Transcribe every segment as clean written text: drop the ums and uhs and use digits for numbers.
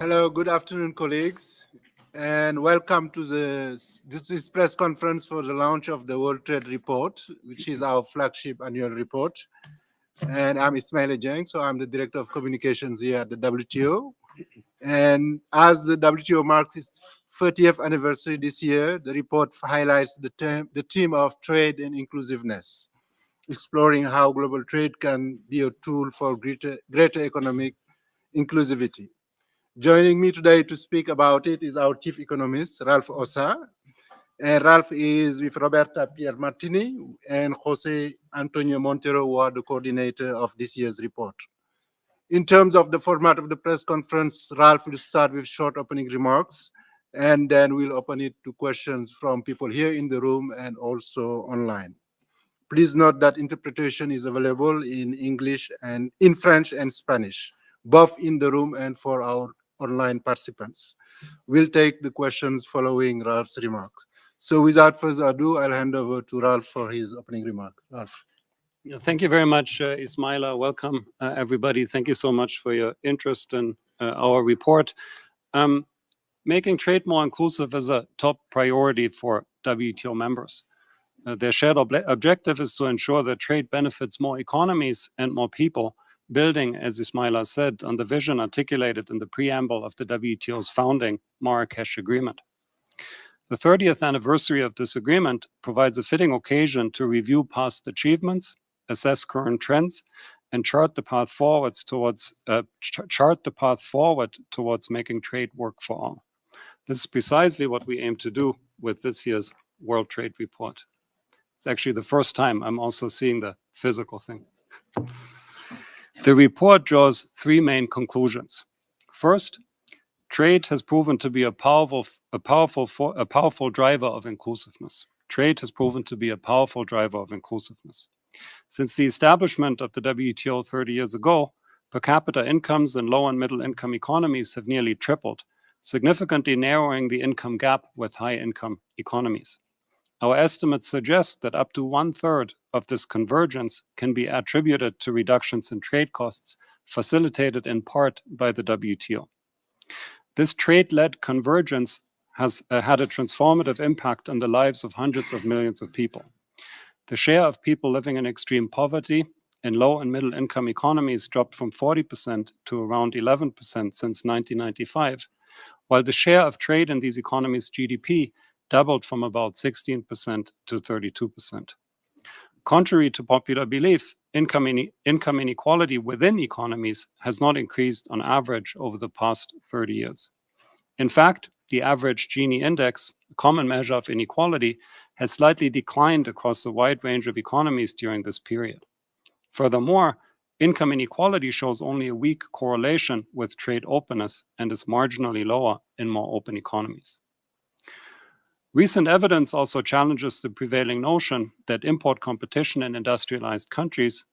Hello, good afternoon, colleagues, and welcome to this press conference for the launch of the World Trade Report, which is our flagship annual report. And I'm Ismail Ejeng, so I'm the Director of Communications here at the WTO. And as the WTO marks its 30th anniversary this year, the report highlights the theme of trade and inclusiveness, exploring how global trade can be a tool for greater economic inclusivity. Joining me today to speak about it is our chief economist, Ralph Ossa. And Ralph is with Roberta Pierre Martini and Jose Antonio Montero, who are the coordinator of this year's report. In terms of the format of the press conference, Ralph will start with short opening remarks, and then we'll open it to questions from people here in the room and also online. Please note that interpretation is available in English and in French and Spanish, both in the room and for our online participants. We'll take the questions following Ralph's remarks. So without further ado, I'll hand over to Ralph for his opening remark. Ralph. Thank you very much, Ismaila. Welcome, everybody. Thank you so much for your interest in our report. Making trade more inclusive is a top priority for WTO members. Their shared objective is to ensure that trade benefits more economies and more people, building, as Ismaila said, on the vision articulated in the preamble of the WTO's founding Marrakesh Agreement. The 30th anniversary of this agreement provides a fitting occasion to review past achievements, assess current trends, and chart the path forward towards making trade work for all. This is precisely what we aim to do with this year's World Trade Report. It's actually the first time I'm also seeing the physical thing. The report draws three main conclusions. First, trade has proven to be a powerful driver of inclusiveness. Trade has proven to be a powerful driver of inclusiveness. Since the establishment of the WTO 30 years ago, per capita incomes in low and middle income economies have nearly tripled, significantly narrowing the income gap with high income economies. Our estimates suggest that up to 1/3 of this convergence can be attributed to reductions in trade costs, facilitated in part by the WTO. This trade-led convergence has had a transformative impact on the lives of hundreds of millions of people. The share of people living in extreme poverty in low and middle income economies dropped from 40% to around 11% since 1995, while the share of trade in these economies' GDP doubled from about 16% to 32%. Contrary to popular belief, income inequality within economies has not increased on average over the past 30 years. In fact, the average Gini index, a common measure of inequality, has slightly declined across a wide range of economies during this period. Furthermore, income inequality shows only a weak correlation with trade openness and is marginally lower in more open economies. Recent evidence also challenges the prevailing notion that import competition in industrialized countries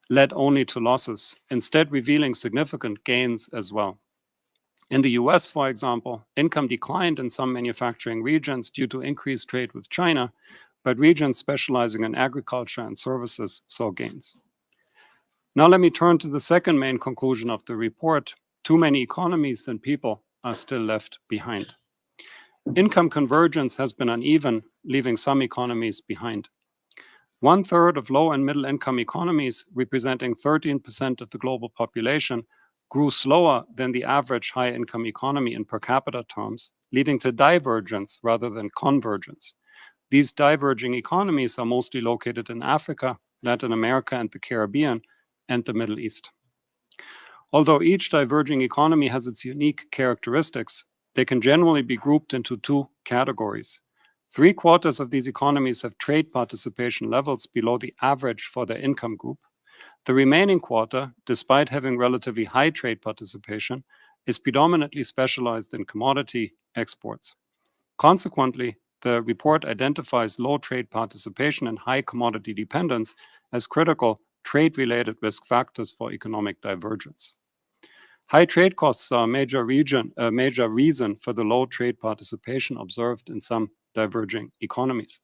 led only to losses, instead revealing significant gains as well. In the US, for example, income declined in some manufacturing regions due to increased trade with China, but regions specializing in agriculture and services saw gains. Now let me turn to the second main conclusion of the report. Too many economies and people are still left behind. Income convergence has been uneven, leaving some economies behind. 1/3 of low and middle income economies, representing 13% of the global population, grew slower than the average high income economy in per capita terms, leading to divergence rather than convergence. These diverging economies are mostly located in Africa, Latin America, and the Caribbean, and the Middle East. Although each diverging economy has its unique characteristics, they can generally be grouped into two categories. 3/4 of these economies have trade participation levels below the average for their income group. The remaining quarter, despite having relatively high trade participation, is predominantly specialized in commodity exports. Consequently, the report identifies low trade participation and high commodity dependence as critical trade-related risk factors for economic divergence. High trade costs are a major reason for the low trade participation observed in some diverging economies.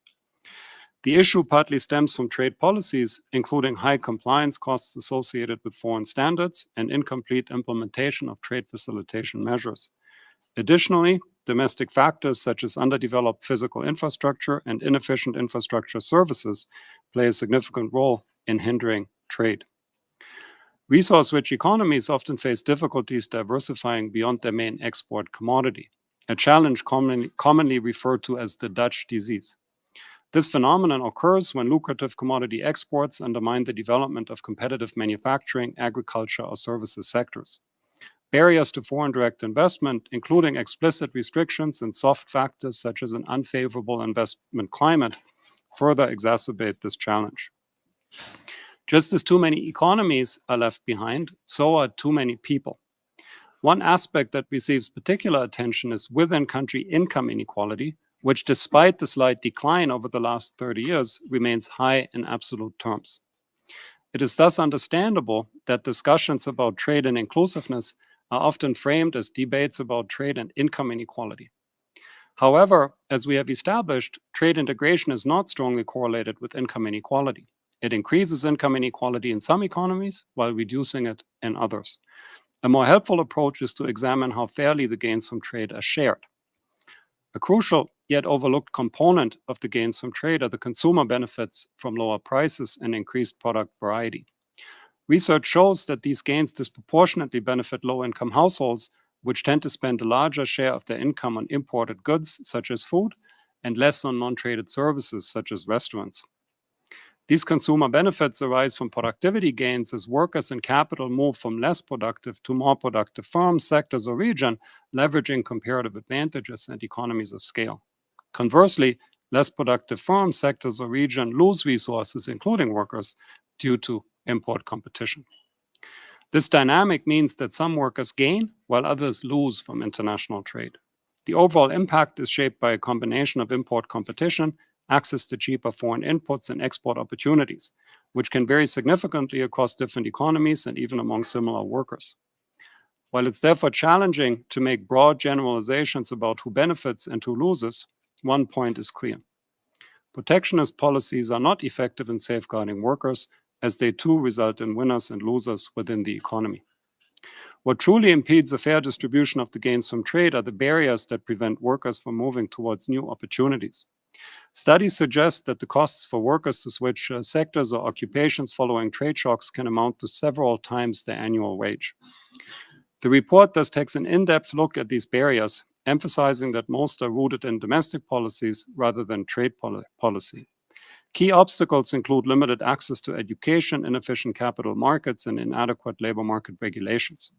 The issue partly stems from trade policies, including high compliance costs associated with foreign standards and incomplete implementation of trade facilitation measures. Additionally, domestic factors such as underdeveloped physical infrastructure and inefficient infrastructure services play a significant role in hindering trade. Resource-rich economies often face difficulties diversifying beyond their main export commodity, a challenge commonly referred to as the Dutch disease. This phenomenon occurs when lucrative commodity exports undermine the development of competitive manufacturing, agriculture, or services sectors. Barriers to foreign direct investment, including explicit restrictions and soft factors such as an unfavorable investment climate, further exacerbate this challenge. Just as too many economies are left behind, so are too many people. One aspect that receives particular attention is within-country income inequality, which despite the slight decline over the last 30 years, remains high in absolute terms. It is thus understandable that discussions about trade and inclusiveness are often framed as debates about trade and income inequality. However, as we have established, trade integration is not strongly correlated with income inequality. It increases income inequality in some economies while reducing it in others. A more helpful approach is to examine how fairly the gains from trade are shared. A crucial yet overlooked component of the gains from trade are the consumer benefits from lower prices and increased product variety. Research shows that these gains disproportionately benefit low-income households, which tend to spend a larger share of their income on imported goods, such as food, and less on non-traded services, such as restaurants. These consumer benefits arise from productivity gains as workers and capital move from less productive to more productive firms, sectors, or region, leveraging comparative advantages and economies of scale. Conversely, less productive firms, sectors, or region lose resources, including workers, due to import competition. This dynamic means that some workers gain while others lose from international trade. The overall impact is shaped by a combination of import competition, access to cheaper foreign inputs, and export opportunities, which can vary significantly across different economies and even among similar workers. While it's therefore challenging to make broad generalizations about who benefits and who loses, one point is clear. Protectionist policies are not effective in safeguarding workers, as they too result in winners and losers within the economy. What truly impedes a fair distribution of the gains from trade are the barriers that prevent workers from moving towards new opportunities. Studies suggest that the costs for workers to switch sectors or occupations following trade shocks can amount to several times their annual wage. The report thus takes an in-depth look at these barriers, emphasizing that most are rooted in domestic policies rather than trade policy. Key obstacles include limited access to education, inefficient capital markets, and inadequate labor market regulations.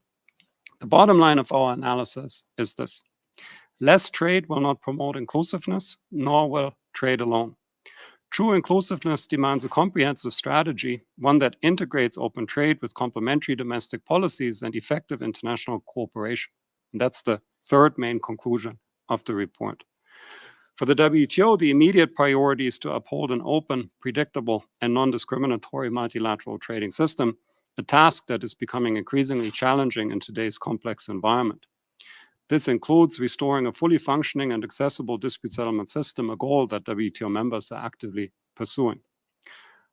The bottom line of our analysis is this: less trade will not promote inclusiveness, nor will trade alone. True inclusiveness demands a comprehensive strategy, one that integrates open trade with complementary domestic policies and effective international cooperation. And that's the third main conclusion of the report. For the WTO, the immediate priority is to uphold an open, predictable, and non-discriminatory multilateral trading system, a task that is becoming increasingly challenging in today's complex environment. This includes restoring a fully functioning and accessible dispute settlement system, a goal that WTO members are actively pursuing.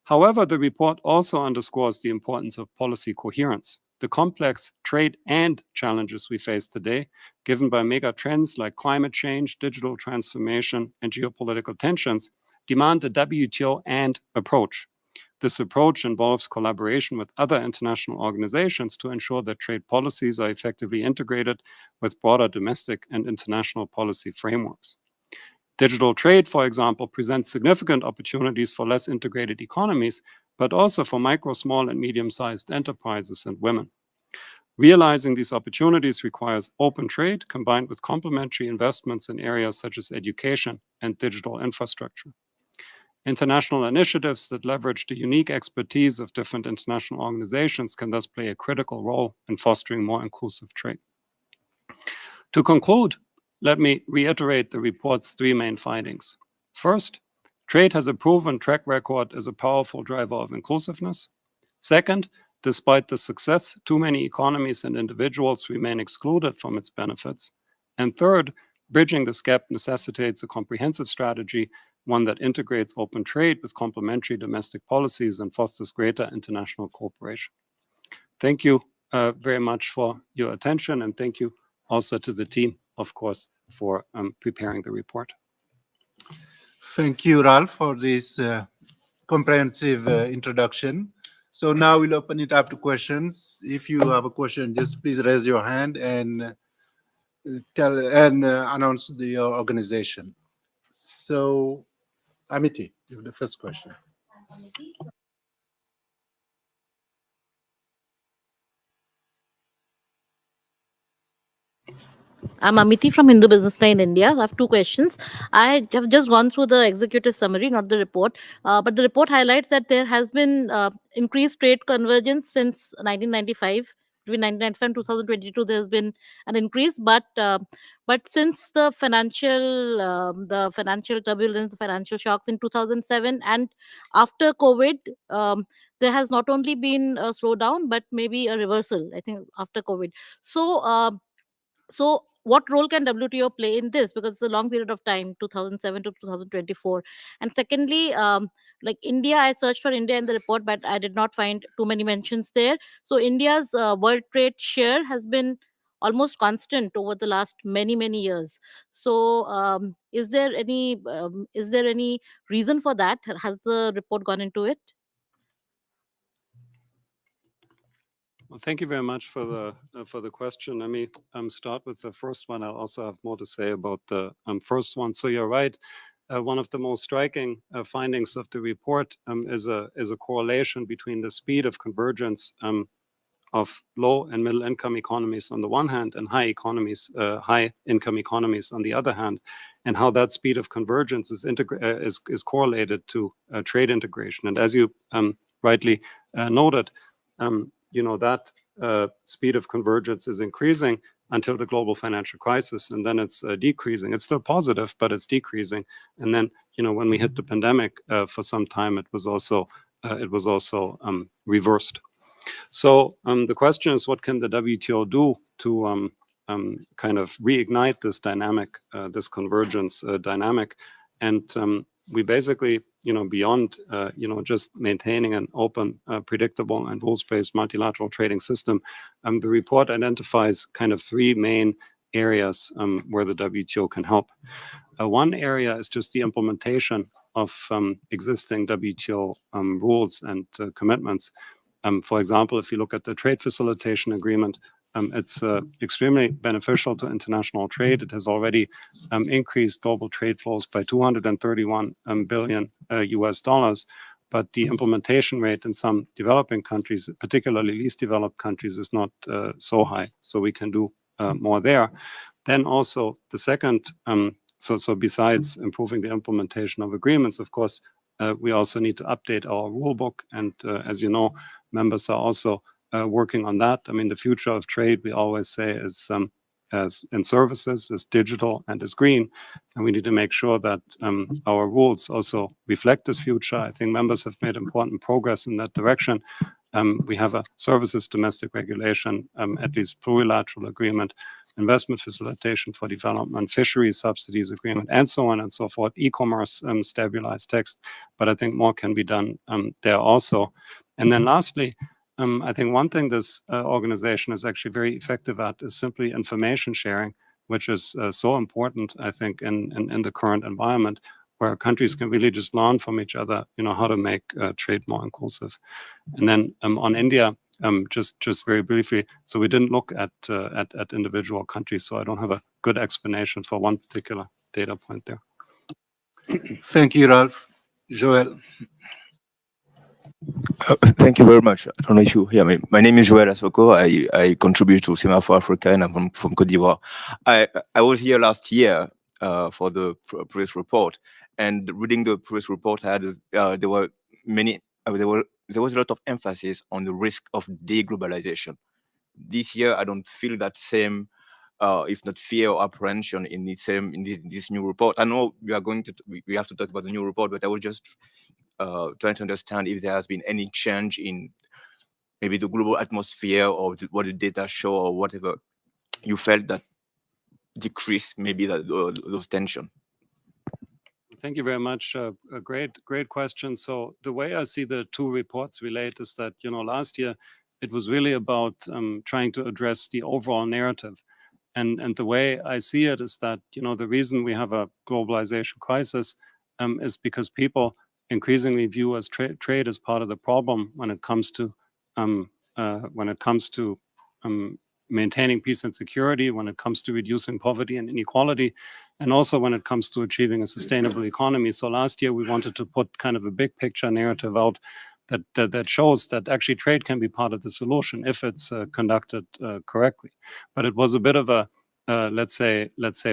However, the report also underscores the importance of policy coherence. The complex trade and challenges we face today, given by mega trends like climate change, digital transformation, and geopolitical tensions, demand a WTO and approach. This approach involves collaboration with other international organizations to ensure that trade policies are effectively integrated with broader domestic and international policy frameworks. Digital trade, for example, presents significant opportunities for less integrated economies, but also for micro, small, and medium-sized enterprises and women. Realizing these opportunities requires open trade combined with complementary investments in areas such as education and digital infrastructure. International initiatives that leverage the unique expertise of different international organizations can thus play a critical role in fostering more inclusive trade. To conclude, let me reiterate the report's three main findings. First, trade has a proven track record as a powerful driver of inclusiveness. Second, despite the success, too many economies and individuals remain excluded from its benefits. And third, bridging this gap necessitates a comprehensive strategy one that integrates open trade with complementary domestic policies and fosters greater international cooperation. Thank you very much for your attention, and thank you also to the team, of course, for preparing the report. Thank you, Ralph, for this comprehensive introduction. So now we'll open it up to questions. If you have a question, just please raise your hand and announce your organization. So, Amity, you have the first question. I'm Amity from Hindu Business Line India. I have two questions. I have just gone through the executive summary, not the report. But the report highlights that there has been increased trade convergence since 1995. Between 1995 and 2022, there has been an increase. But since the financial turbulence, the financial shocks in 2007, and after COVID, there has not only been a slowdown, but maybe a reversal, I think, after COVID. So what role can WTO play in this? Because it's a long period of time, 2007 to 2024. And secondly, like India, I searched for India in the report, but I did not find too many mentions there. So India's world trade share has been almost constant over the last many years. So is there any reason for that? Has the report gone into it? Well, thank you very much for the question. Let me start with the first one. I'll also have more to say about the first one. So you're right. One of the most striking findings of the report is a correlation between the speed of convergence of low and middle income economies on the one hand, and high income economies on the other hand, and how that speed of convergence is correlated to trade integration. And as you rightly noted, that speed of convergence is increasing until the global financial crisis, and then it's decreasing. It's still positive, but it's decreasing. And then, when we hit the pandemic, for some time, it was also reversed. So the question is, what can the WTO do to kind of reignite this dynamic, this convergence dynamic? And we basically, beyond, just maintaining an open, predictable, and rules-based multilateral trading system, the report identifies kind of three main areas where the WTO can help. One area is just the implementation of existing WTO rules and commitments. For example, if you look at the trade facilitation agreement, it's extremely beneficial to international trade. It has already increased global trade flows by $231 billion US dollars. But the implementation rate in some developing countries, particularly least developed countries, is not so high. So we can do more there. Then also the second, so besides improving the implementation of agreements, of course, we also need to update our rule book. And as you know, members are also working on that. I mean, the future of trade, we always say, is as in services, is digital and is green. And we need to make sure that our rules also reflect this future. I think members have made important progress in that direction. We have a services domestic regulation, at least plurilateral agreement, investment facilitation for development, fisheries subsidies agreement, and so on and so forth, e-commerce stabilized text. But I think more can be done there also. And then lastly, I think one thing this organization is actually very effective at is simply information sharing, which is so important, I think, in the current environment, where countries can really just learn from each other, how to make trade more inclusive. And then on India, just very briefly, so we didn't look at individual countries, so I don't have a good explanation for one particular data point there. Thank you, Ralph. Joel. Thank you very much. I don't know if you hear me. My name is Joel Asoko. I contribute to Sema for Africa, and I'm from Côte d'Ivoire. I was here last year for the press report, and reading the press report, there was a lot of emphasis on the risk of deglobalization. This year, I don't feel that same, if not fear or apprehension in this new report. I know we have to talk about the new report, but I was just trying to understand if there has been any change in maybe the global atmosphere or what the data show or whatever you felt that decreased maybe those tension. Thank you very much. A great question. So the way I see the two reports relate is that, last year it was really about trying to address the overall narrative. And the way I see it is that, the reason we have a globalization crisis is because people increasingly view as trade as part of the problem when it comes to maintaining peace and security, when it comes to reducing poverty and inequality, and also when it comes to achieving a sustainable economy. So last year we wanted to put kind of a big picture narrative out that shows that actually trade can be part of the solution if it's conducted correctly. But it was a bit of a let's say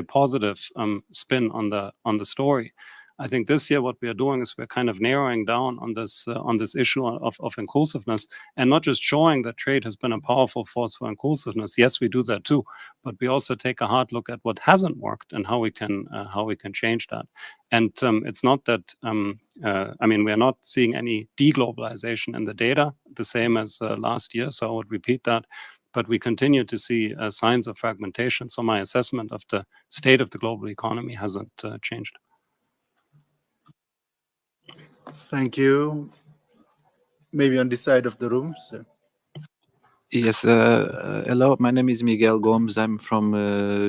positive spin on the story. I think this year what we are doing is we're kind of narrowing down on this issue of inclusiveness, and not just showing that trade has been a powerful force for inclusiveness. Yes, we do that too, but we also take a hard look at what hasn't worked and how we can change that. And it's not that we are not seeing any deglobalization in the data, the same as last year. So I would repeat that. But we continue to see signs of fragmentation. So my assessment of the state of the global economy hasn't changed. Thank you. Maybe on this side of the room. So. Yes, hello, my name is Miguel Gomes. I'm from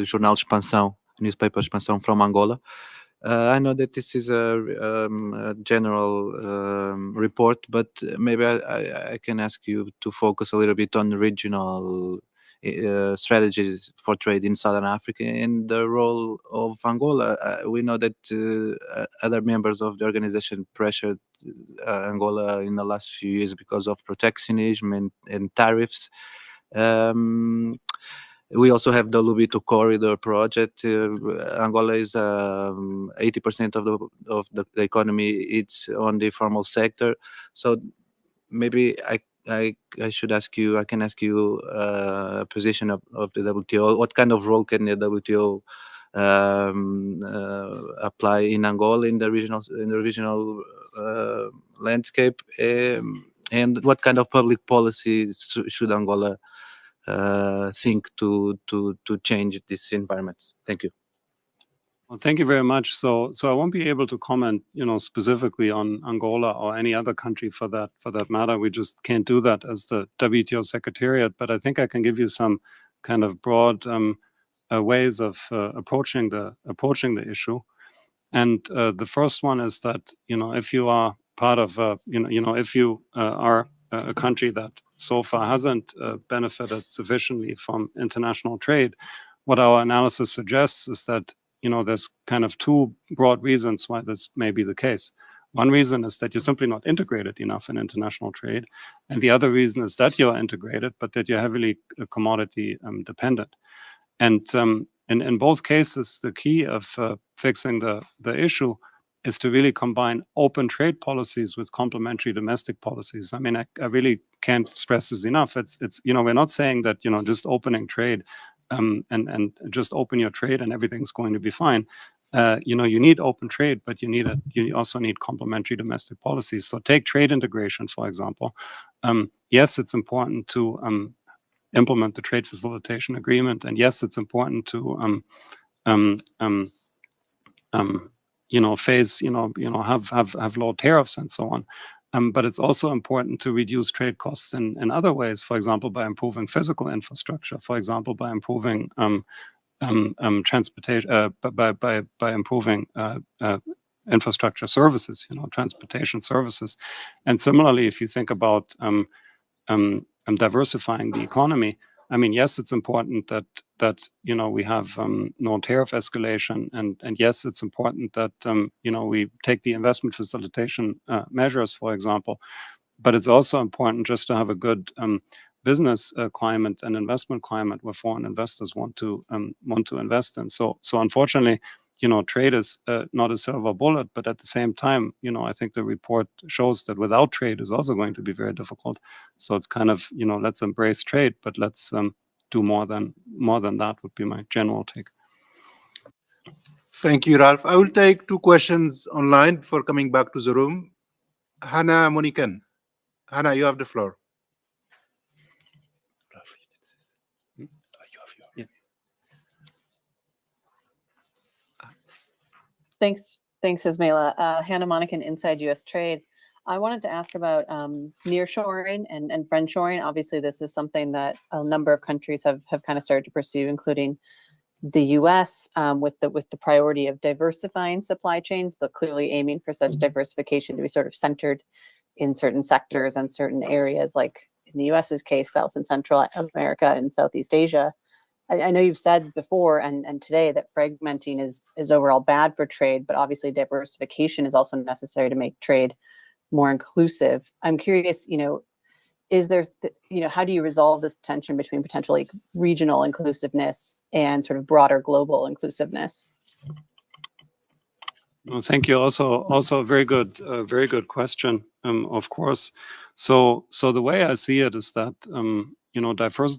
Jornal Expansão, newspaper Expansão from Angola. I know that this is a general report, but maybe I can ask you to focus a little bit on regional strategies for trade in Southern Africa and the role of Angola. We know that other members of the organization pressured Angola in the last few years because of protectionism and tariffs. We also have the Lubito Corridor project. Angola is 80% of the economy. It's on the formal sector. So maybe I should ask you. I can ask you a position of the WTO. What kind of role can the WTO apply in Angola in the regional landscape, and what kind of public policy should Angola think to change this environment? Thank you. Well, thank you very much. So I won't be able to comment, specifically on Angola or any other country for that matter. We just can't do that as the WTO Secretariat. But I think I can give you some kind of broad ways of approaching the issue. And the first one is that if you are part of if you are a country that so far hasn't benefited sufficiently from international trade, what our analysis suggests is that there's kind of two broad reasons why this may be the case. One reason is that you're simply not integrated enough in international trade, and the other reason is that you're integrated, but that you're heavily commodity dependent. And in both cases, the key of fixing the issue is to really combine open trade policies with complementary domestic policies. I mean, I really can't stress this enough. It's we're not saying that just opening trade and just open your trade and everything's going to be fine. You need open trade, but you also need complementary domestic policies. So take trade integration, for example. Yes, it's important to implement the trade facilitation agreement, and yes, it's important to have low tariffs and so on. But it's also important to reduce trade costs in other ways. For example, by improving physical infrastructure. For example, by improving transportation, by improving infrastructure services, transportation services. And similarly, if you think about diversifying the economy, I mean, yes, it's important that we have no tariff escalation, and yes, it's important that we take the investment facilitation measures, for example. But it's also important just to have a good business climate and investment climate where foreign investors want to invest in. So unfortunately, trade is not a silver bullet, but at the same time, I think the report shows that without trade is also going to be very difficult. So it's kind of, let's embrace trade, but let's do more than that would be my general take. Thank you, Ralph. I will take two questions online before coming back to the room. Hannah Moniken. Hannah, you have the floor. Thanks Thanks, Ismaila. Hannah Monacan, Inside U.S. Trade. I wanted to ask about nearshoring and friendshoring. Obviously, this is something that a number of countries have kind of started to pursue, including the U.S. With the priority of diversifying supply chains, but clearly aiming for such diversification to be sort of centered in certain sectors and certain areas, like in the U.S.'s case, South and Central America and Southeast Asia. I know you've said before and today that fragmenting is overall bad for trade, but obviously diversification is also necessary to make trade more inclusive. I'm curious, is there, how do you resolve this tension between potentially regional inclusiveness and sort of broader global inclusiveness? Well, thank you. Also a very good question. Of course. So the way I see it is that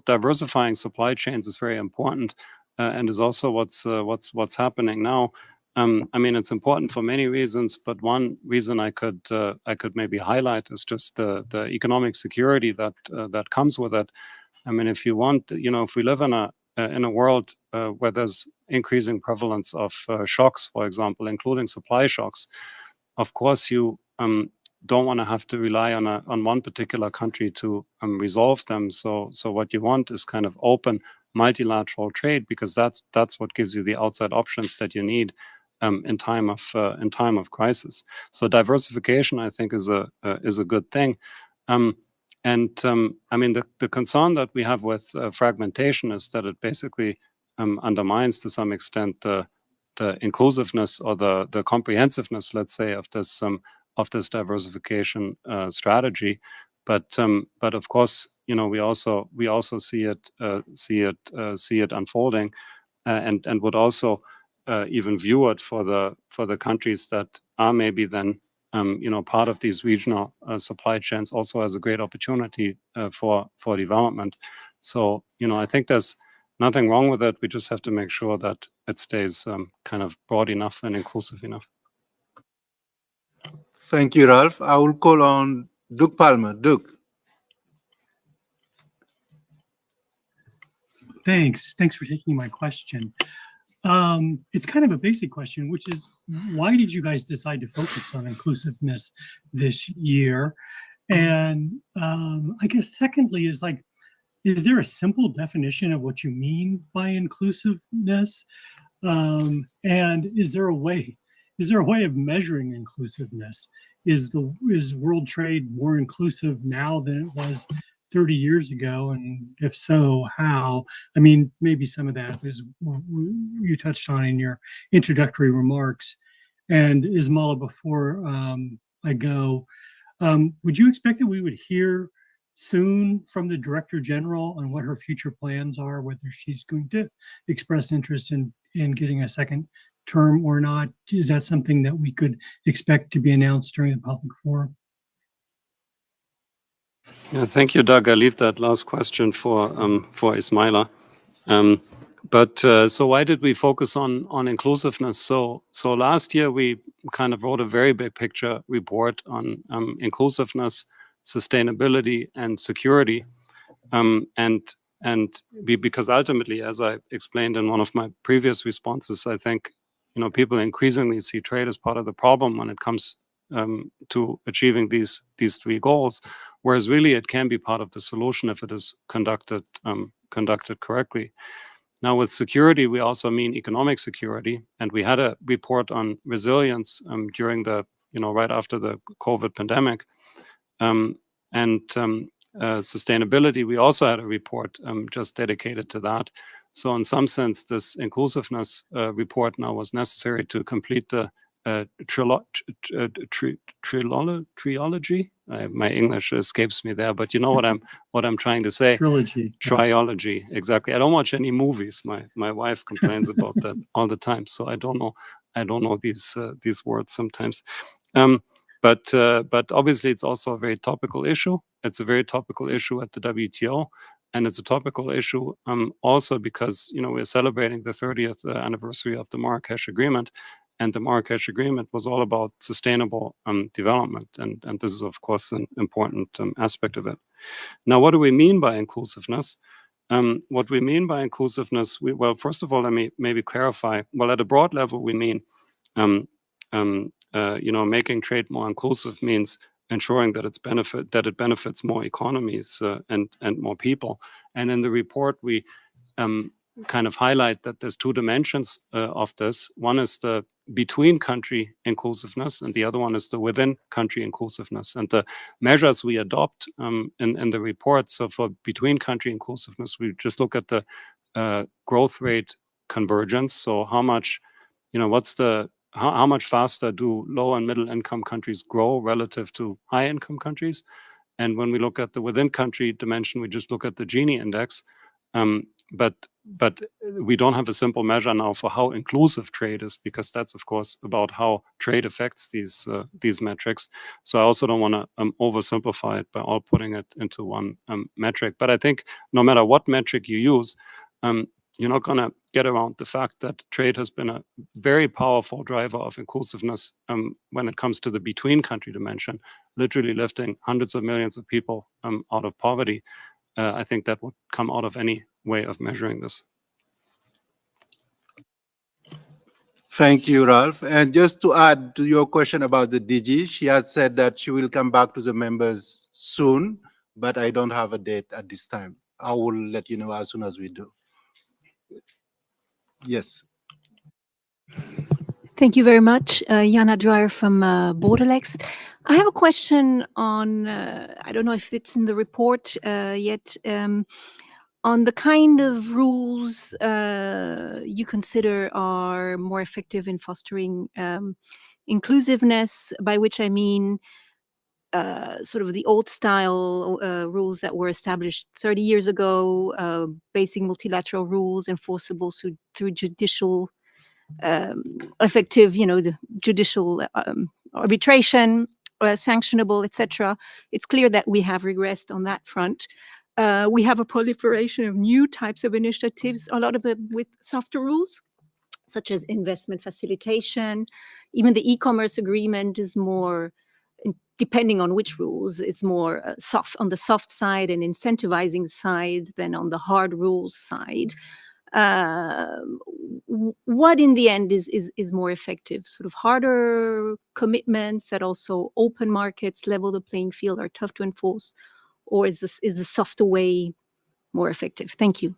diversifying supply chains is very important, and is also what's happening now. I mean, it's important for many reasons, but one reason I could maybe highlight is just the economic security that comes with it. I mean, if you want, if we live in a world where there's increasing prevalence of shocks, for example, including supply shocks, of course you don't want to have to rely on one particular country to resolve them. So what you want is kind of open multilateral trade, because that's what gives you the outside options that you need in time of crisis. So diversification, I think, is a good thing. I mean, the concern that we have with fragmentation is that it basically undermines to some extent the inclusiveness or the comprehensiveness, let's say, of this diversification strategy. But of course, we also see it unfolding, and would also even view it for the countries that are maybe then part of these regional supply chains also as a great opportunity for development. So I think there's nothing wrong with it. We just have to make sure that it stays kind of broad enough and inclusive enough. Thank you, Ralph. I will call on Duke Palmer. Duke. Thanks for taking my question. It's kind of a basic question, which is, why did you guys decide to focus on inclusiveness this year? And I guess secondly is is there a simple definition of what you mean by inclusiveness? And is there a way of measuring inclusiveness? Is world trade more inclusive now than it was 30 years ago? And if so, how? I mean, maybe some of that is you touched on in your introductory remarks. And Ismaila, before I go, would you expect that we would hear soon from the Director General on what her future plans are, whether she's going to express interest in getting a second term or not? Is that something that we could expect to be announced during the public forum? Yeah, thank you, Doug. I leave that last question for Ismaila. But so why did we focus on inclusiveness? So last year we kind of wrote a very big picture report on inclusiveness, sustainability, and security, because ultimately, as I explained in one of my previous responses, I think people increasingly see trade as part of the problem when it comes to achieving these three goals, whereas really it can be part of the solution if it is conducted correctly. Now, with security, we also mean economic security, and we had a report on resilience during the right after the COVID pandemic, sustainability. We also had a report just dedicated to that. So, in some sense, this inclusiveness report now was necessary to complete the trilogy. My English escapes me there, but you know what I'm trying to say. Trilogy, exactly. I don't watch any movies. My wife complains about that all the time, so I don't know these words sometimes. But obviously, it's also a very topical issue. It's a very topical issue at the WTO, and it's a topical issue also because we're celebrating the 30th anniversary of the Marrakesh Agreement. And the Marrakesh Agreement was all about sustainable development. And this is, of course, an important aspect of it. Now, what do we mean by inclusiveness? What we mean by inclusiveness, well, first of all, let me maybe clarify. Well, at a broad level, we mean making trade more inclusive means ensuring that it benefits more economies and more people. And in the report, we kind of highlight that there's two dimensions of this. One is the between country inclusiveness, and the other one is the within country inclusiveness. And the measures we adopt in the report. So for between country inclusiveness, we just look at the growth rate convergence. So how much, how much faster do low and middle income countries grow relative to high income countries? And when we look at the within country dimension, we just look at the Gini index. But we don't have a simple measure now for how inclusive trade is, because that's of course about how trade affects these metrics. So I also don't want to oversimplify it by all putting it into one metric. But I think no matter what metric you use, you're not going to get around the fact that trade has been a very powerful driver of inclusiveness when it comes to the between country dimension, literally lifting hundreds of millions of people out of poverty. I think that would come out of any way of measuring this. Thank you, Ralph. And just to add to your question about the DG, she has said that she will come back to the members soon, but I don't have a date at this time. I will let you know as soon as we do. Yes. Thank you very much. Jana Dreyer from Borderlex. I have a question on, I don't know if it's in the report yet, on the kind of rules you consider are more effective in fostering inclusiveness, by which I mean sort of the old style rules that were established 30 years ago, basing multilateral rules enforceable through judicial effective, the judicial arbitration, sanctionable, etc. It's clear that we have regressed on that front. We have a proliferation of new types of initiatives, a lot of them with softer rules, such as investment facilitation. Even the e-commerce agreement is more, depending on which rules, it's more soft on the soft side and incentivizing side than on the hard rules side. What in the end is more effective? Sort of harder commitments that also open markets, level the playing field, are tough to enforce, or is the softer way more effective? Thank you.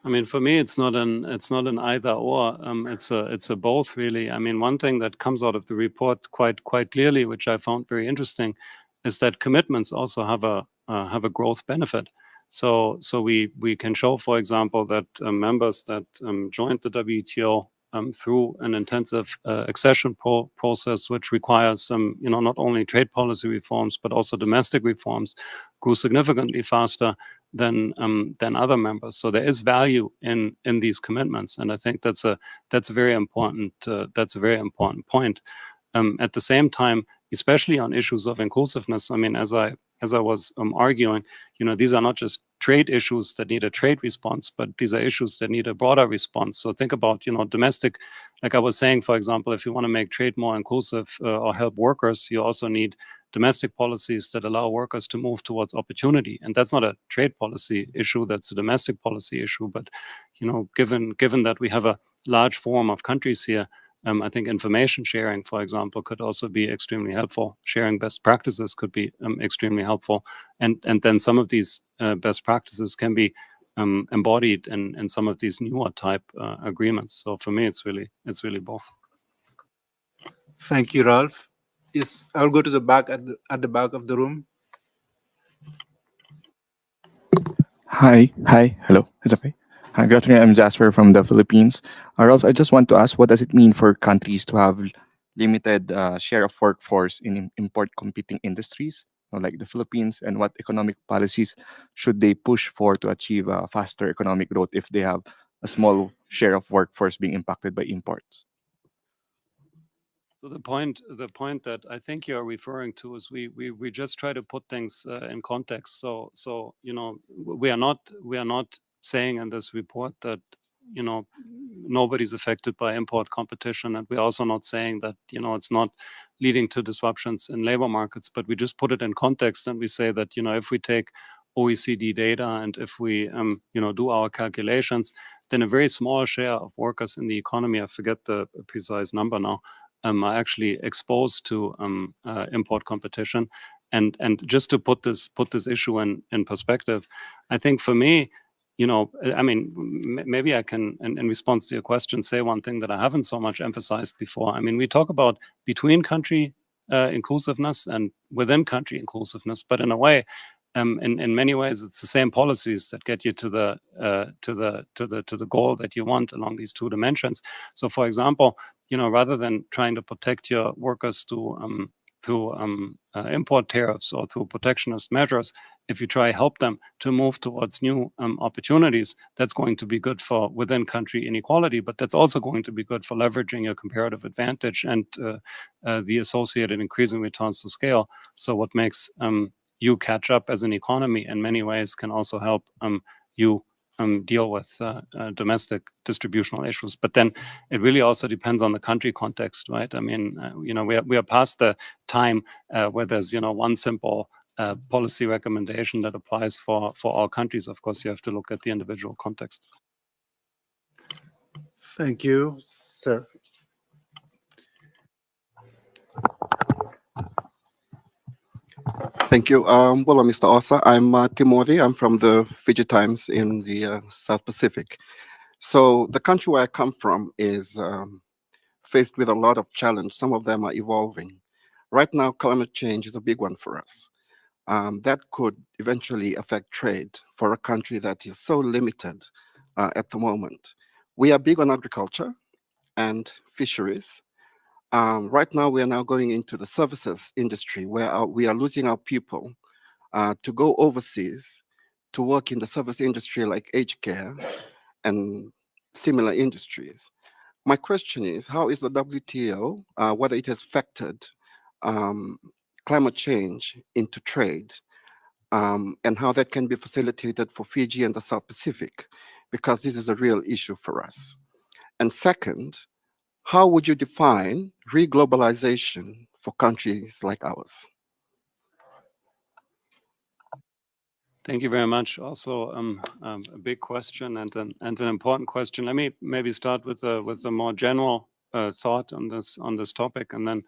I mean, for me, it's not an either or. It's a both, really. I mean, one thing that comes out of the report quite clearly, which I found very interesting, is that commitments also have a growth benefit. So we can show, for example, that members that joined the WTO through an intensive accession process, which requires some, not only trade policy reforms but also domestic reforms, grew significantly faster than other members. So there is value in these commitments, and I think that's a very important point. At the same time, especially on issues of inclusiveness, I mean, as I was arguing, these are not just trade issues that need a trade response, but these are issues that need a broader response. So think about, domestic, like I was saying, for example, if you want to make trade more inclusive or help workers, you also need domestic policies that allow workers to move towards opportunity. And that's not a trade policy issue, that's a domestic policy issue. But, given that we have a large forum of countries here, I think information sharing, for example, could also be extremely helpful. Sharing best practices could be extremely helpful. And then some of these best practices can be embodied in some of these newer type agreements. So for me, it's really both. Thank you, Ralph. Yes, I'll go to the back at the back of the room. Hi, hello, is okay? Hi, good afternoon. I'm Jasper from the Philippines. Ralph, I just want to ask, what does it mean for countries to have limited share of workforce in import competing industries, like the Philippines, and what economic policies should they push for to achieve faster economic growth if they have a small share of workforce being impacted by imports? So the point that I think you're referring to is we just try to put things in context. So we are not saying in this report that nobody's affected by import competition, and we're also not saying that it's not leading to disruptions in labor markets. But we just put it in context, and we say that if we take OECD data and if we do our calculations, then a very small share of workers in the economy, I forget the precise number now, are actually exposed to import competition. And just to put this issue in perspective, I think for me, I mean, maybe I can, in response to your question, say one thing that I haven't so much emphasized before. I mean, we talk about between country inclusiveness and within country inclusiveness, but in a way, in many ways, it's the same policies that get you to the goal that you want along these two dimensions. So, for example, rather than trying to protect your workers through import tariffs or through protectionist measures, if you try help them to move towards new opportunities, that's going to be good for within country inequality, but that's also going to be good for leveraging your comparative advantage and the associated increasing returns to scale. So what makes you catch up as an economy in many ways can also help you deal with domestic distributional issues. But then it really also depends on the country context, right? I mean, we are past the time where there's one simple policy recommendation that applies for all countries. Of course, you have to look at the individual context. Thank you, sir. Thank you. Well, Mr. Osa, I'm Timothy. I'm from the Fiji Times in the South Pacific. So the country where I come from is faced with a lot of challenge. Some of them are evolving. Right now, climate change is a big one for us. That could eventually affect trade for a country that is so limited at the moment. We are big on agriculture and fisheries. Right now, we are now going into the services industry where we are losing our people to go overseas to work in the service industry like aged care and similar industries. My question is, how is the WTO, whether it has factored climate change into trade, and how that can be facilitated for Fiji and the South Pacific, because this is a real issue for us. And second, how would you define re-globalization for countries like ours? Thank you very much. Also, a big question and an important question. Let me maybe start with a more general thought on this topic, and then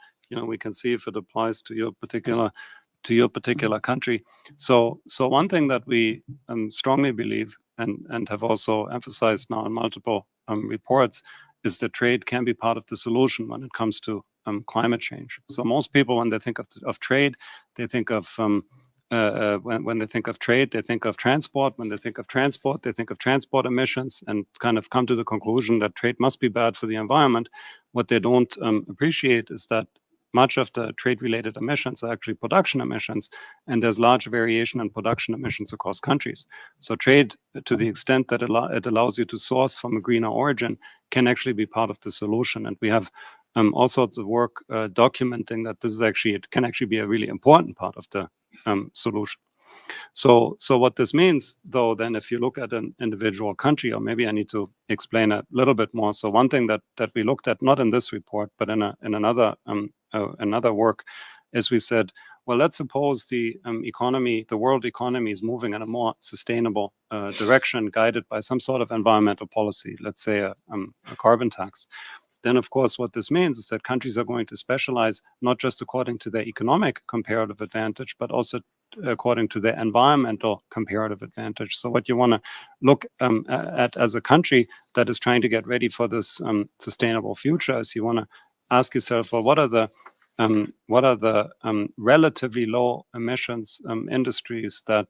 we can see if it applies to your particular country. So one thing that we strongly believe and have also emphasized now in multiple reports is that trade can be part of the solution when it comes to climate change. So most people, when they think of trade, they think of when they think of trade, they think of transport. When they think of transport, they think of transport emissions and kind of come to the conclusion that trade must be bad for the environment. What they don't appreciate is that much of the trade-related emissions are actually production emissions, and there's large variation in production emissions across countries. So trade, to the extent that it allows you to source from a greener origin, can actually be part of the solution. And we have all sorts of work documenting that it can actually be a really important part of the solution. So what this means, though, then if you look at an individual country, or maybe I need to explain a little bit more. So one thing that we looked at, not in this report, but in another work, is we said, well, let's suppose the world economy is moving in a more sustainable direction, guided by some sort of environmental policy, let's say a carbon tax. Then, of course, what this means is that countries are going to specialize not just according to their economic comparative advantage, but also according to their environmental comparative advantage. So what you want to look at as a country that is trying to get ready for this sustainable future is you want to ask yourself, well, what are the relatively low emissions industries that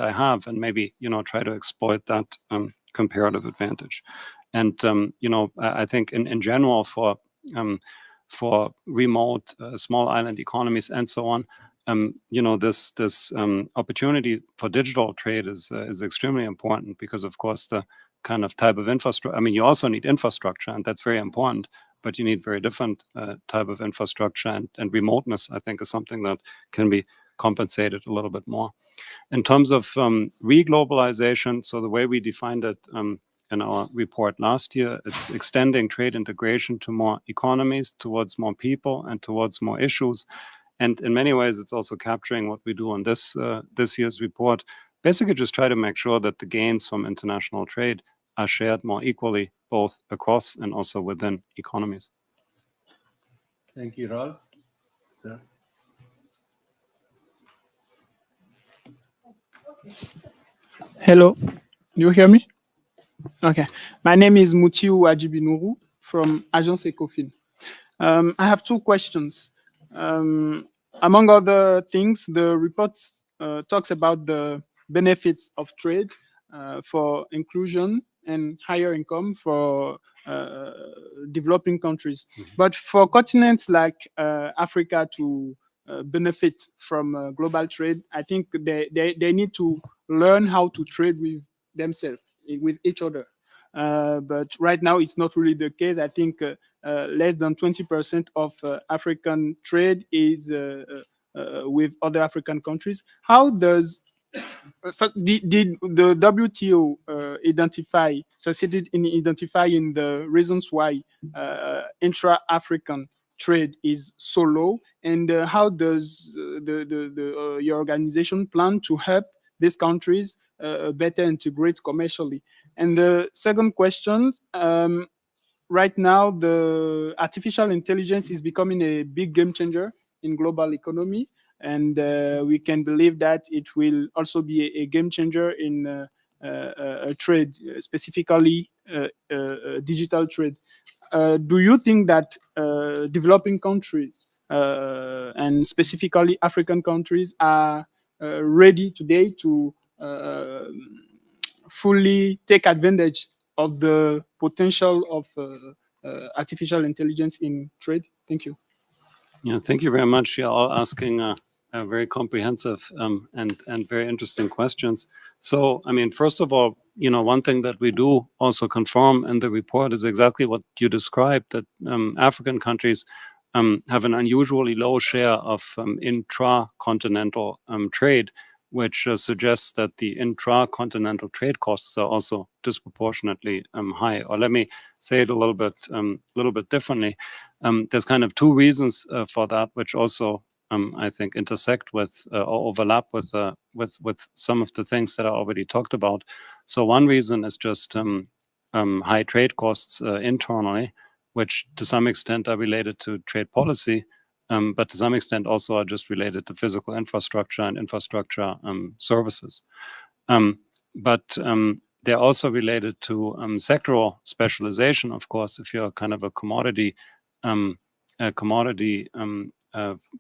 I have, and maybe try to exploit that comparative advantage. And I think in general for remote small island economies and so on, this opportunity for digital trade is extremely important, because of course the kind of type of infrastructure. I mean, you also need infrastructure, and that's very important, but you need very different type of infrastructure, and remoteness, I think, is something that can be compensated a little bit more. In terms of re-globalization, so the way we defined it in our report last year, it's extending trade integration to more economies, towards more people, and towards more issues. And in many ways, it's also capturing what we do on this year's report. Basically, just try to make sure that the gains from international trade are shared more equally, both across and also within economies. Thank you, Rolf. Sir. Hello, do you hear me? Okay. My name is Mutiu Ajibinuru from Agence Ecofin. I have two questions. Among other things, the report talks about the benefits of trade for inclusion and higher income for developing countries. But for continents like Africa to benefit from global trade, I think they need to learn how to trade with themselves, with each other. But right now, it's not really the case. I think less than 20% of African trade is with other African countries. How does first, did the WTO succeeded in identifying the reasons why intra-African trade is so low, and how does your organization plan to help these countries better integrate commercially? And the second question, right now, the artificial intelligence is becoming a big game changer in global economy, and we can believe that it will also be a game changer in trade, specifically digital trade. Do you think that developing countries and specifically African countries are ready today to fully take advantage of the potential of artificial intelligence in trade? Thank you. Yeah, thank you very much. You're all asking very comprehensive and very interesting questions. So, I mean, first of all, one thing that we do also confirm in the report is exactly what you described, that African countries have an unusually low share of intra-continental trade, which suggests that the intra-continental trade costs are also disproportionately high. Or let me say it a little bit differently. There's kind of two reasons for that, which also I think intersect with or overlap with some of the things that I already talked about. So one reason is just high trade costs internally, which to some extent are related to trade policy, but to some extent also are just related to physical infrastructure and infrastructure services. But they're also related to sectoral specialization. Of course, if you're kind of a commodity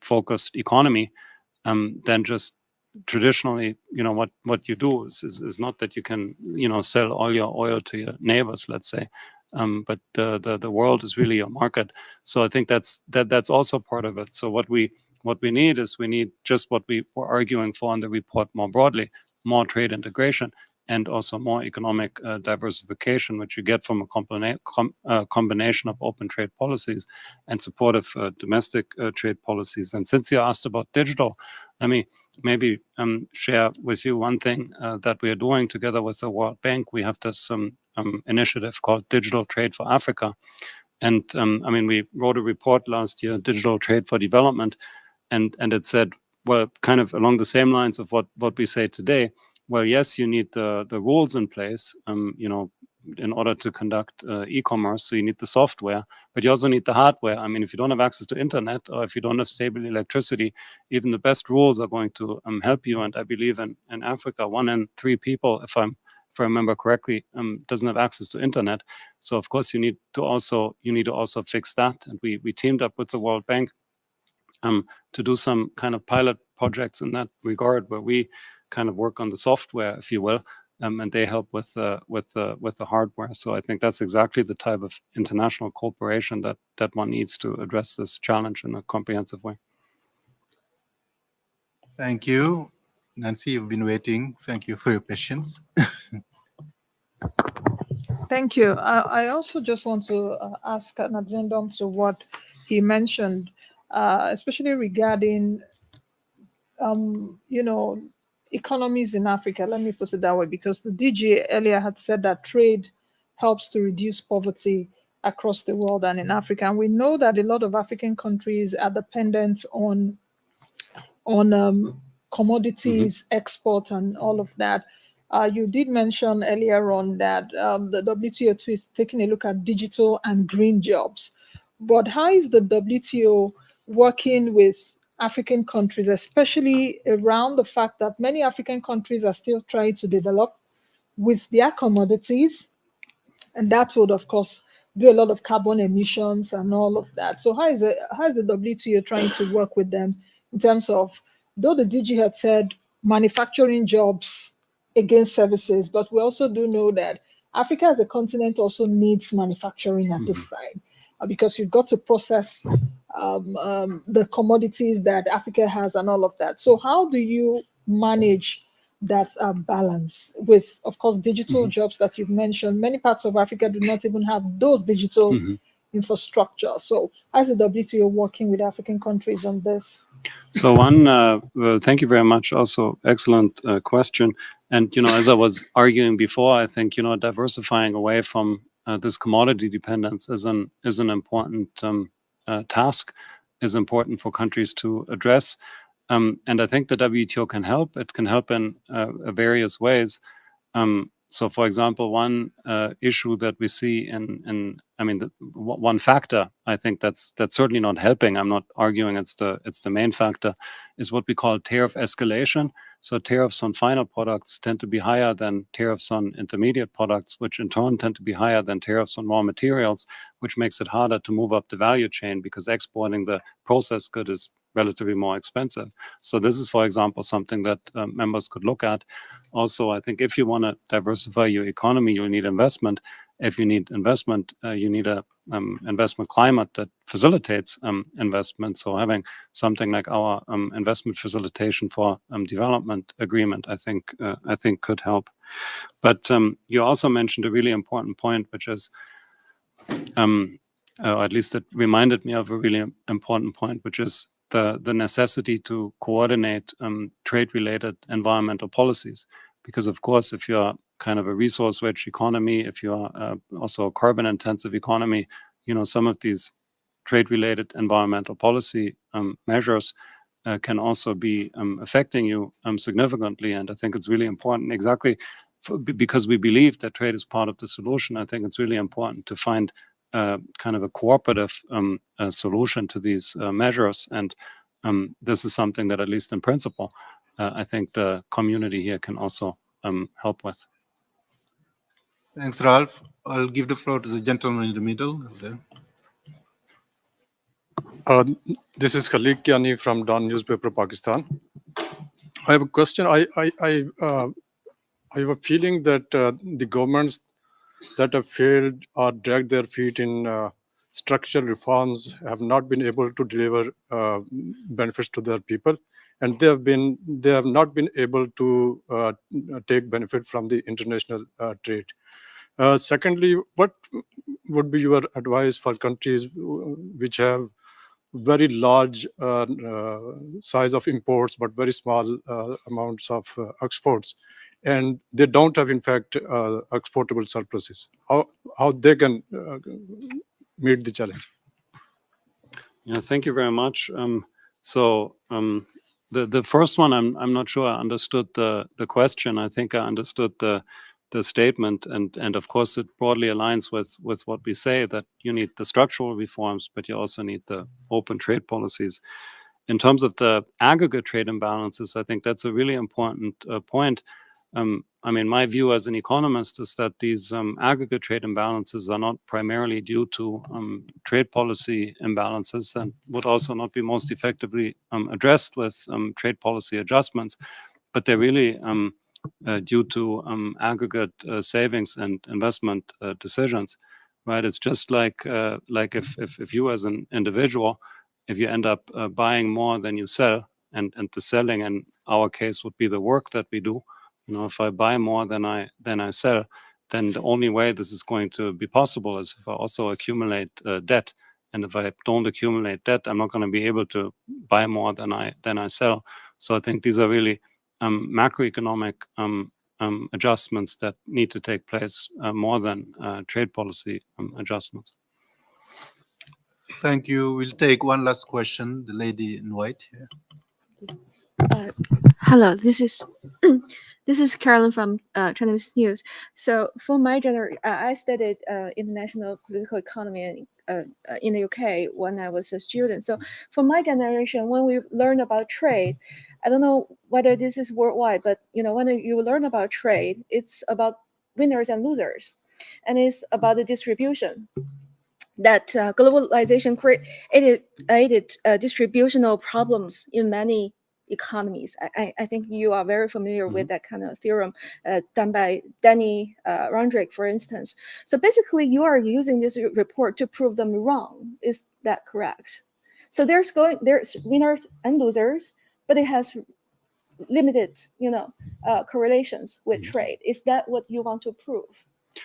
focused economy, then just traditionally, what you do is not that you can, sell all your oil to your neighbors, let's say, but the world is really a market. So I think that's also part of it. So what we need is just what we were arguing for in the report more broadly, more trade integration, and also more economic diversification, which you get from a combination of open trade policies and supportive domestic trade policies. And since you asked about digital, let me maybe share with you one thing that we are doing together with the World Bank. We have this initiative called Digital Trade for Africa. And we wrote a report last year, Digital Trade for Development, and it said, well, kind of along the same lines of what we say today. Well, yes, you need the rules in place, in order to conduct e-commerce. So you need the software, but you also need the hardware. I mean, if you don't have access to internet, or if you don't have stable electricity, even the best rules are going to help you. And I believe in Africa, 1 in 3 people, if I remember correctly, doesn't have access to internet. So of course you need to also fix that. And we teamed up with the World Bank to do some kind of pilot projects in that regard, where we kind of work on the software, if you will, and they help with the hardware. So I think that's exactly the type of international cooperation that one needs to address this challenge in a comprehensive way. Thank you. Nancy, you've been waiting. Thank you for your patience. Thank you. I also just want to ask an addendum to what he mentioned, especially regarding, economies in Africa. Let me put it that way, because the DG earlier had said that trade helps to reduce poverty across the world and in Africa. And we know that a lot of African countries are dependent on commodities, export, and all of that. You did mention earlier on that the WTO too is taking a look at digital and green jobs. But how is the WTO working with African countries, especially around the fact that many African countries are still trying to develop with their commodities? And that would, of course, do a lot of carbon emissions and all of that. So how is the WTO trying to work with them in terms of, though the DG had said manufacturing jobs against services, but we also do know that Africa as a continent also needs manufacturing at this time, because you've got to process the commodities that Africa has and all of that. So how do you manage that balance with, of course, digital jobs that you've mentioned? Many parts of Africa do not even have those digital infrastructure. So how is the WTO working with African countries on this? So thank you very much. Also, excellent question. And, as I was arguing before, I think, diversifying away from this commodity dependence is an important task, is important for countries to address. And I think the WTO can help. It can help in various ways. So, for example, one issue that we see one factor, I think that's certainly not helping. I'm not arguing it's the main factor, is what we call tariff escalation. So tariffs on final products tend to be higher than tariffs on intermediate products, which in turn tend to be higher than tariffs on raw materials, which makes it harder to move up the value chain because exporting the processed good is relatively more expensive. So this is, for example, something that members could look at. Also, I think if you want to diversify your economy, you need investment. If you need investment, you need a investment climate that facilitates investment. So having something like our investment facilitation for development agreement, I think could help. But you also mentioned a really important point, which is, or at least it reminded me of a really important point, which is the necessity to coordinate trade-related environmental policies. Because, of course, if you're kind of a resource-rich economy, if you're also a carbon-intensive economy, some of these trade-related environmental policy measures can also be affecting you significantly. And I think it's really important, exactly because we believe that trade is part of the solution. I think it's really important to find kind of a cooperative solution to these measures. And this is something that, at least in principle, I think the community here can also help with. Thanks, Ralph. I'll give the floor to the gentleman in the middle. There. This is Khalik Kiani from Dawn newspaper, Pakistan. I have a question. I have a feeling that the governments that have failed or dragged their feet in structural reforms have not been able to deliver benefits to their people, and they have not been able to take benefit from the international trade. Secondly, what would be your advice for countries which have very large size of imports but very small amounts of exports, and they don't have, in fact, exportable surpluses? How they can meet the challenge? Yeah, thank you very much. The first one, I'm not sure I understood the question. I think I understood the statement, and of course it broadly aligns with what we say, that you need the structural reforms, but you also need the open trade policies. In terms of the aggregate trade imbalances, I think that's a really important point. My view as an economist is that these aggregate trade imbalances are not primarily due to trade policy imbalances, and would also not be most effectively addressed with trade policy adjustments, but they're really due to aggregate savings and investment decisions, right? It's just like if you as an individual, if you end up buying more than you sell, and the selling in our case would be the work that we do. If I buy more than I sell, then the only way this is going to be possible is if I also accumulate debt. And if I don't accumulate debt, I'm not going to be able to buy more than I sell. So I think these are really macroeconomic adjustments that need to take place more than trade policy adjustments. Thank you. We'll take one last question. The lady in white here. Hello, this is This is Carolyn from China News. So for my generation, I studied international political economy in the UK when I was a student. So for my generation, when we learn about trade, I don't know whether this is worldwide, but when you learn about trade, it's about winners and losers, and it's about the distribution. That globalization created distributional problems in many economies. I think you are very familiar with that kind of theorem done by Danny Rondrick, for instance. So basically, you are using this report to prove them wrong. Is that correct? So there's winners and losers, but it has limited, correlations with trade. Is that what you want to prove?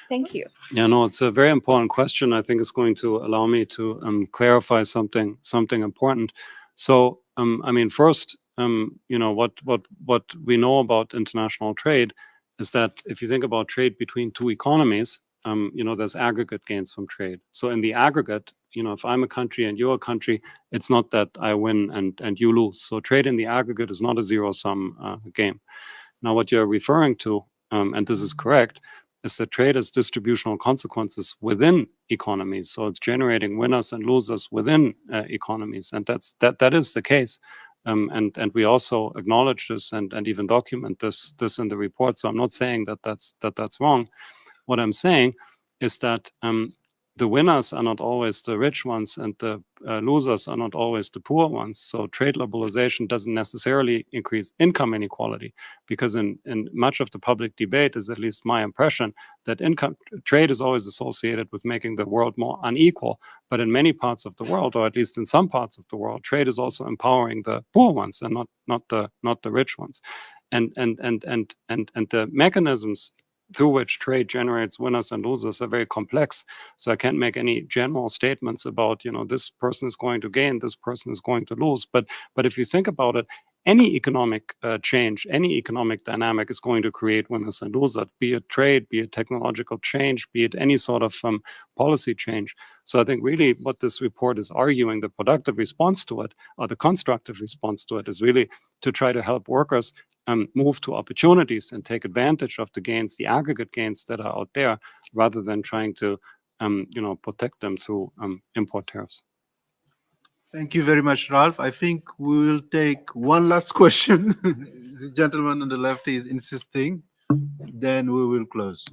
Thank you. Yeah, no, it's a very important question. I think it's going to allow me to clarify something important. So, I mean, first, what we know about international trade is that if you think about trade between two economies, there's aggregate gains from trade. So in the aggregate, if I'm a country and you're a country, it's not that I win and you lose. So trade in the aggregate is not a zero-sum game. Now, what you're referring to, and this is correct, is that trade has distributional consequences within economies. So it's generating winners and losers within economies, and that is the case. And we also acknowledge this and even document this in the report. So I'm not saying that that's wrong. What I'm saying is that the winners are not always the rich ones, and the losers are not always the poor ones. So trade liberalization doesn't necessarily increase income inequality, because in much of the public debate, is at least my impression, that trade is always associated with making the world more unequal. But in many parts of the world, or at least in some parts of the world, trade is also empowering the poor ones and not the rich ones. And the mechanisms through which trade generates winners and losers are very complex. So I can't make any general statements about, this person is going to gain, this person is going to lose. But if you think about it, any economic change, any economic dynamic is going to create winners and losers, be it trade, be it technological change, be it any sort of policy change. So I think really what this report is arguing, the productive response to it, or the constructive response to it, is really to try to help workers move to opportunities and take advantage of the gains, the aggregate gains that are out there, rather than trying to, protect them through import tariffs. Thank you very much, Ralph. I think we will take one last question. The gentleman on the left is insisting. Then we will close.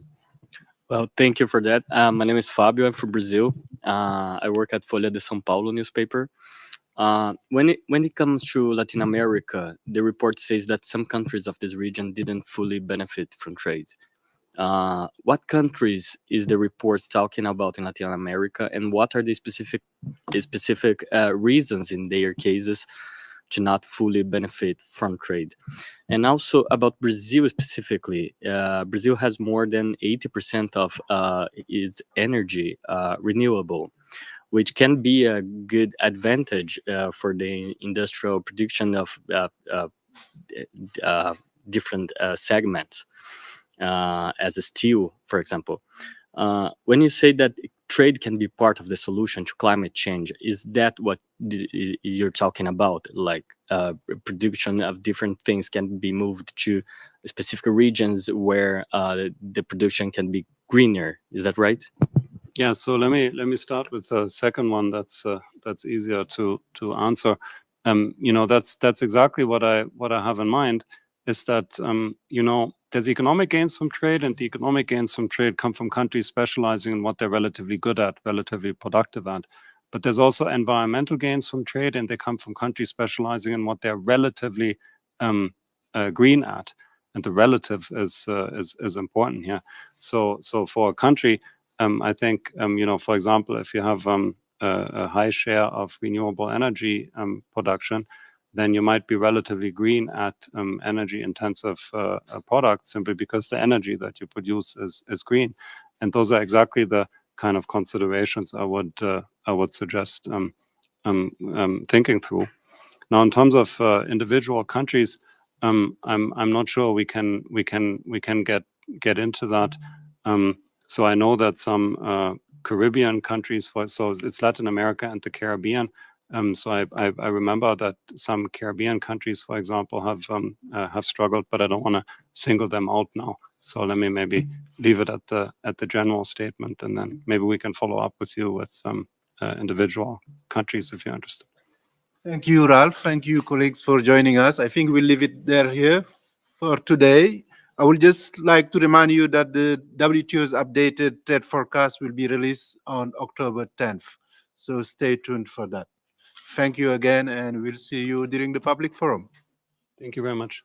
Well, thank you for that. My name is Fabio. I'm from Brazil. I work at Folha de São Paulo newspaper. When it comes to Latin America, the report says that some countries of this region didn't fully benefit from trade. What countries is the report talking about in Latin America, and what are the specific reasons in their cases to not fully benefit from trade? And also about Brazil specifically, Brazil has more than 80% of its energy renewable, which can be a good advantage for the industrial production of different segments, as a steel, for example. When you say that trade can be part of the solution to climate change, is that what you're talking about? Like production of different things can be moved to specific regions where the production can be greener. Is that right? Yeah, so let me start with the second one. That's easier to answer. That's exactly what I have in mind. Is that there's economic gains from trade, and the economic gains from trade come from countries specializing in what they're relatively good at, relatively productive at. But there's also environmental gains from trade, and they come from countries specializing in what they're relatively green at. And the relative is important here. So for a country, I think, for example, if you have a high share of renewable energy production, then you might be relatively green at energy-intensive products, simply because the energy that you produce is green. And those are exactly the kind of considerations I would suggest thinking through. Now, in terms of individual countries, I'm not sure we can get into that. So I know that some Caribbean countries, so it's Latin America and the Caribbean, So I remember that some Caribbean countries, for example, have struggled, but I don't want to single them out now. So let me maybe leave it at the general statement, and then maybe we can follow up with you with individual countries if you're interested. Thank you, Ralph. Thank you, colleagues, for joining us. I think we'll leave it there here for today. I would just like to remind you that the WTO's updated trade forecast will be released on October 10th. So stay tuned for that. Thank you again, and we'll see you during the public forum. Thank you very much.